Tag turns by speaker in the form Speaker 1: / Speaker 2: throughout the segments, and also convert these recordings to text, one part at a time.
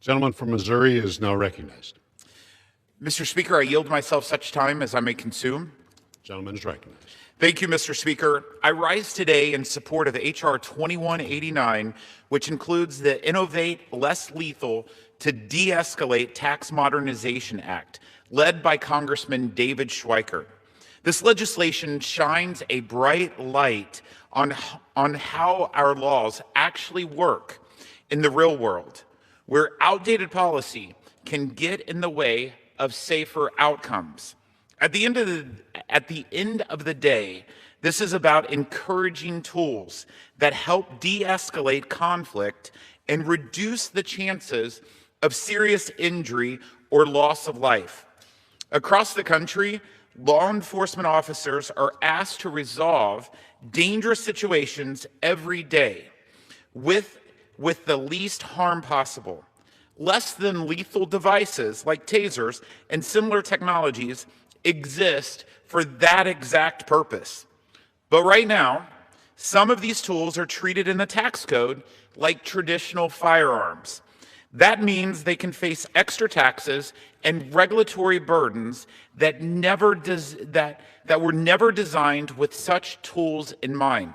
Speaker 1: Gentleman from Missouri is now recognized.
Speaker 2: Mr. Speaker, I yield myself such time as I may consume.
Speaker 1: Gentleman is recognized.
Speaker 2: Thank you, Mr. Speaker. I rise today in support of H.R. 2189, which includes the Innovate Less Lethal to De-escalate Tax Modernization Act, led by Congressman David Schweiker. This legislation shines a bright light on how our laws actually work in the real world, where outdated policy can get in the way of safer outcomes. At the end of the day, this is about encouraging tools that help de-escalate conflict and reduce the chances of serious injury or loss of life. Across the country, law enforcement officers are asked to resolve dangerous situations every day with the least harm possible. Less than lethal devices like tasers and similar technologies exist for that exact purpose. But right now, some of these tools are treated in the tax code like traditional firearms. That means they can face extra taxes and regulatory burdens that were never designed with such tools in mind.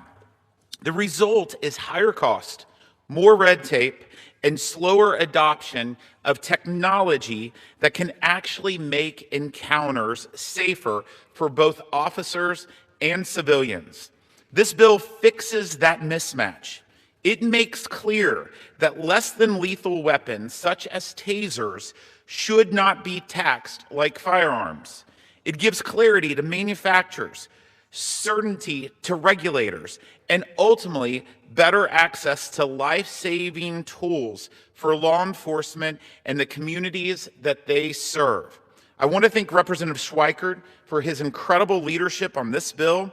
Speaker 2: The result is higher cost, more red tape, and slower adoption of technology that can actually make encounters safer for both officers and civilians. This bill fixes that mismatch. It makes clear that less than lethal weapons, such as tasers, should not be taxed like firearms. It gives clarity to manufacturers, certainty to regulators, and ultimately better access to life-saving tools for law enforcement and the communities that they serve. I want to thank Representative Schweikert for his incredible leadership on this bill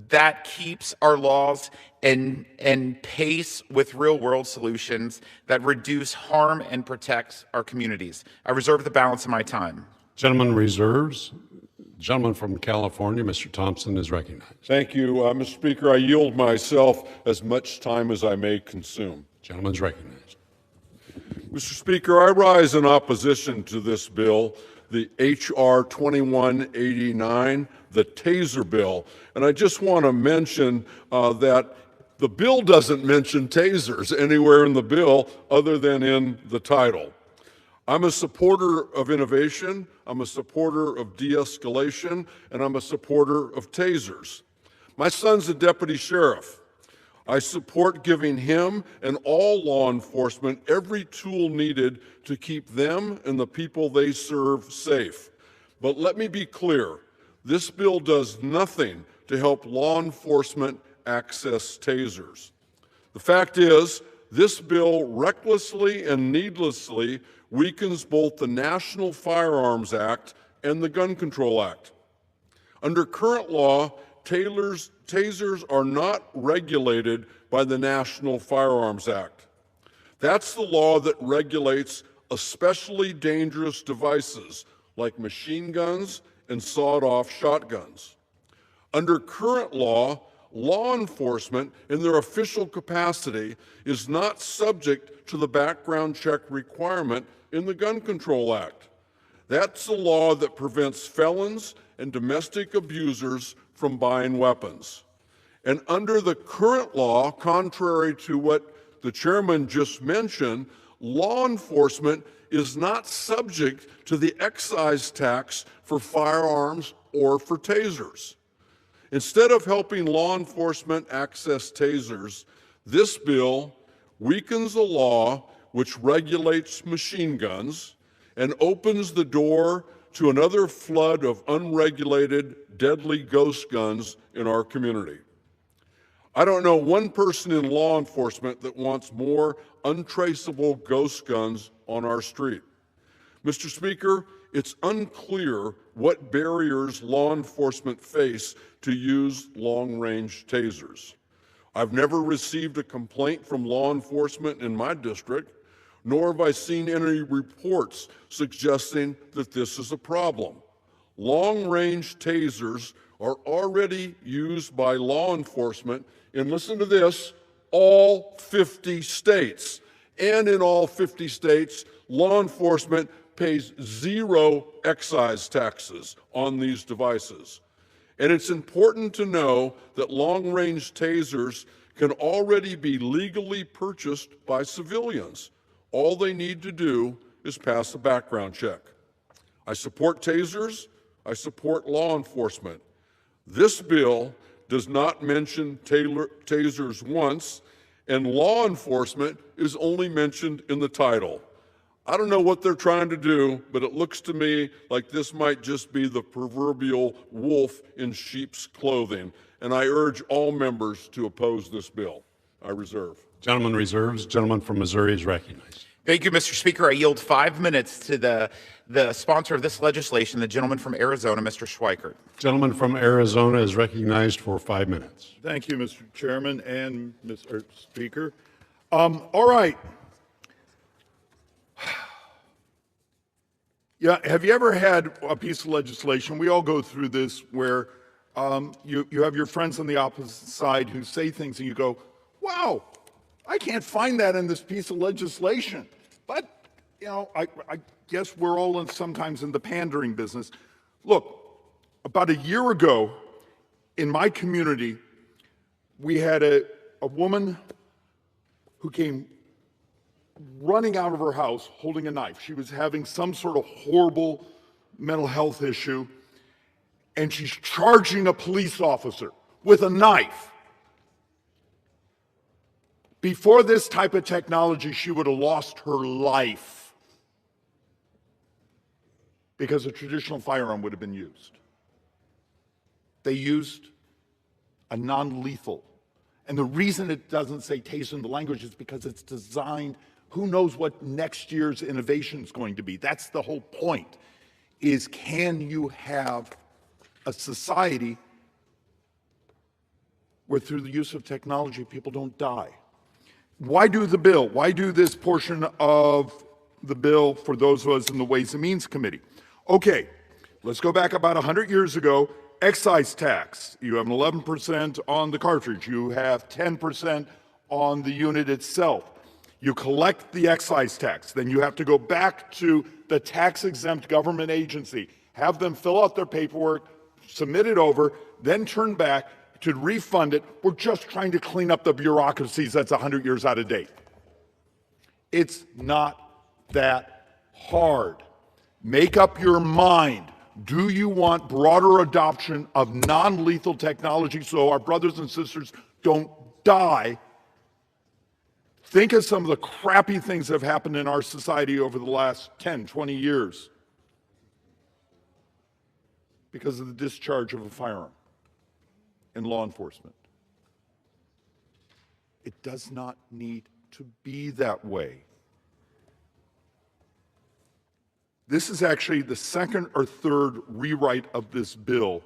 Speaker 2: that keeps our laws and pace with real-world solutions that reduce harm and protects our communities. I reserve the balance of my time.
Speaker 1: Gentleman reserves. Gentleman from California, Mr. Thompson, is recognized.
Speaker 3: Thank you, Mr. Speaker. I yield myself as much time as I may consume.
Speaker 1: Gentleman is recognized.
Speaker 3: Mr. Speaker, I rise in opposition to this bill, the H.R. 2189, the Taser bill. And I just want to mention that the bill doesn't mention tasers anywhere in the bill other than in the title. I'm a supporter of innovation, I'm a supporter of de-escalation, and I'm a supporter of tasers. My son's a deputy sheriff. I support giving him and all law enforcement every tool needed to keep them and the people they serve safe. But let me be clear, this bill does nothing to help law enforcement access tasers. The fact is, this bill recklessly and needlessly weakens both the National Firearms Act and the Gun Control Act. Under current law, tasers are not regulated by the National Firearms Act. That's the law that regulates especially dangerous devices like machine guns and sawed-off shotguns. Under current law, law enforcement in their official capacity is not subject to the background check requirement in the Gun Control Act. That's the law that prevents felons and domestic abusers from buying weapons. And under the current law, contrary to what the chairman just mentioned, law enforcement is not subject to the excise tax for firearms or for tasers. Instead of helping law enforcement access tasers, this bill weakens the law which regulates machine guns and opens the door to another flood of unregulated, deadly ghost guns in our community. I don't know one person in law enforcement that wants more untraceable ghost guns on our street. Mr. Speaker, it's unclear what barriers law enforcement face to use long-range tasers. I've never received a complaint from law enforcement in my district, nor have I seen any reports suggesting that this is a problem. Long-range tasers are already used by law enforcement in, listen to this, all 50 states. And in all 50 states, law enforcement pays 0 excise taxes on these devices. And it's important to know that long-range tasers can already be legally purchased by civilians. All they need to do is pass a background check. I support tasers. I support law enforcement. This bill does not mention tasers once, and law enforcement is only mentioned in the title. I don't know what they're trying to do, but it looks to me like this might just be the proverbial wolf in sheep's clothing, and I urge all members to oppose this bill. I reserve.
Speaker 1: Gentleman reserves. Gentleman from Missouri is recognized.
Speaker 2: Thank you, Mr. Speaker. I yield 5 minutes to the sponsor of this legislation, the gentleman from Arizona, Mr. Schweikert.
Speaker 1: Gentleman from Arizona is recognized for 5 minutes.
Speaker 4: Thank you, Mr. Chairman and Mr. Speaker. All right. Yeah, have you ever had a piece of legislation, we all go through this, where you have your friends on the opposite side who say things and you go, wow, I can't find that in this piece of legislation. But, you know, I guess we're all sometimes in the pandering business. Look, about a year ago in my community, we had a woman who came running out of her house holding a knife. She was having some sort of horrible mental health issue, and she's charging a police officer with a knife. Before this type of technology, she would have lost her life because a traditional firearm would have been used. They used a non-lethal. And the reason it doesn't say taser in the language is because it's designed, who knows what next year's innovation is going to be. That's the whole point, is can you have a society where through the use of technology, people don't die? Why do the bill? Why do this portion of the bill for those of us in the Ways and Means Committee? Okay, let's go back about 100 years ago. Excise tax. You have an 11% on the cartridge. You have 10% on the unit itself. You collect the excise tax. Then you have to go back to the tax-exempt government agency, have them fill out their paperwork, submit it over, then turn back to refund it. We're just trying to clean up the bureaucracies that's 100 years out of date. It's not that hard. Make up your mind. Do you want broader adoption of non-lethal technology so our brothers and sisters don't die? Think of some of the crappy things that have happened in our society over the last 10, 20 years because of the discharge of a firearm in law enforcement. It does not need to be that way. This is actually the second or third rewrite of this bill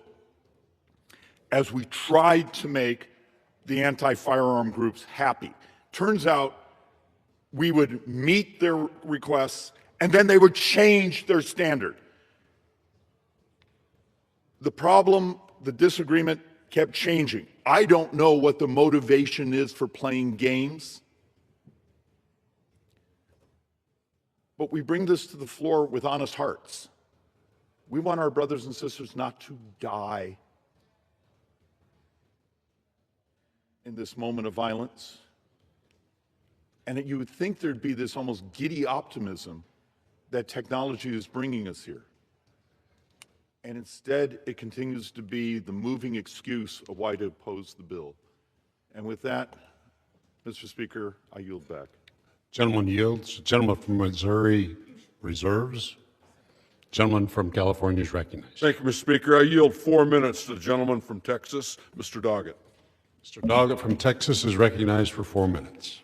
Speaker 4: as we tried to make the anti-firearm groups happy. Turns out we would meet their requests and then they would change their standard. The problem, the disagreement kept changing. I don't know what the motivation is for playing games. But we bring this to the floor with honest hearts. We want our brothers and sisters not to die in this moment of violence. And you would think there'd be this almost giddy optimism that technology is bringing us here. And instead, it continues to be the moving excuse of why to oppose the bill. And with that, Mr. Speaker, I yield back.
Speaker 1: Gentleman yields. Gentleman from Missouri reserves. Gentleman from California is recognized.
Speaker 3: Thank you, Mr. Speaker. I yield 4 minutes to the gentleman from Texas, Mr. Doggett.
Speaker 1: Mr. Doggett from Texas is recognized for 4 minutes.